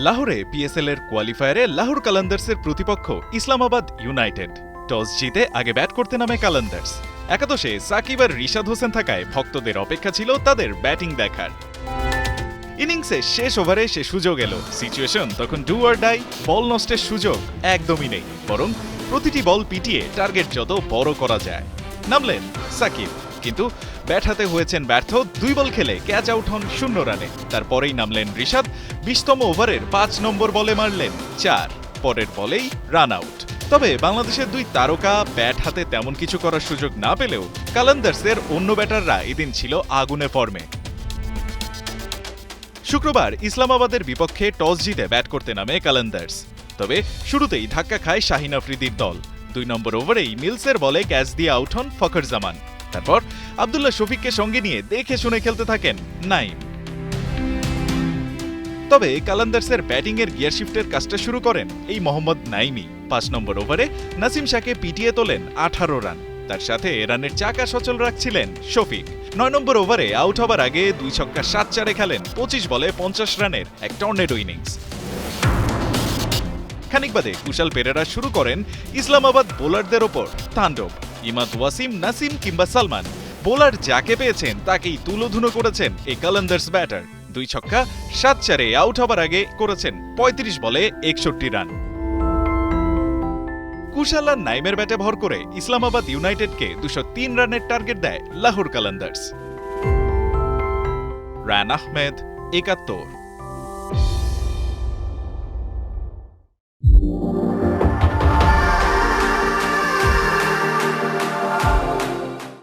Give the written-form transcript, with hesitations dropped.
লাহোরে পিএসএল এর কোয়ালিফায়ারে লাহোর কালান্দার্সের প্রতিপক্ষ ইসলামাবাদ ইউনাইটেড। টস জিতে আগে ব্যাট করতে নামে কালান্দার্স। একাদশে সাকিব আর রিশাদ হোসেন থাকায় ভক্তদের অপেক্ষা ছিল তাদের ব্যাটিং দেখার। ইনিংসে শেষ ওভারে সে সুযোগ এলো। সিচুয়েশন তখন ডু অর ডাই। বল নষ্টের সুযোগ একদমই নেই, বরং প্রতিটি বল পিটিয়ে টার্গেট যত বড় করা যায়। নামলেন সাকিব, কিন্তু ব্যাট হাতে হয়েছেন ব্যর্থ। 2 বল খেলে ক্যাচ আউট হন 0 রানে। তারপরেই নামলেন রিশাদ। 20তম ওভারের 5 নম্বর বলে মারলেন 4। পরের বলেই রান আউট। তবে বাংলাদেশের 2 তারকা ব্যাট হাতে তেমন কিছু করার সুযোগ না পেলেও কালান্দার্সের অন্য ব্যাটাররা এদিন ছিল আগুনে ফর্মে। শুক্রবার ইসলামাবাদের বিপক্ষে টস জিতে ব্যাট করতে নামে কালান্দার্স। তবে শুরুতেই ধাক্কা খায় শাহিন আফ্রিদির দল। 2 নম্বর ওভারেই মিলসের বলে ক্যাচ দিয়ে আউট হন ফখর জামান। তারপর আব্দুল্লাহ শফিককে সঙ্গে নিয়ে দেখে শুনে খেলতে থাকেন নাইম। তবে কালান্দার্সের ব্যাটিংয়ের গিয়ার শিফটের কাজটা শুরু করেন এই মোহাম্মদ নাইমই। 5 নম্বর ওভারে নাসিম শাহকে পিটিয়ে তোলেন 18 রান। তার সাথে রানের চাকা সচল রাখছিলেন শফিক। 9 নম্বর ওভারে আউট হবার আগে 2 ছক্কা 7-4-এ খেলেন 25 বলে 50 রানের এক টর্নেডো ইনিংস। খানিক বাদে কুশাল পেরেরা শুরু করেন ইসলামাবাদ বোলারদের ওপর তাণ্ডব। ইমাদ ওয়াসিম, নাসিম কিংবা সালমান, বোলার যাকে পেয়েছেন তাকেই তুলোধুনো করেছেন এই কালান্দার্স ব্যাটার। 2 ছক্কা 7-4-এ আউট হবার আগে করেছেন 35 বলে 61 রান। কুশাল আর নাইমের ব্যাটে ভর করে ইসলামাবাদ ইউনাইটেডকে 203 রানের টার্গেট দেয় লাহোর কালান্দার্স। রান আহমেদ, 71।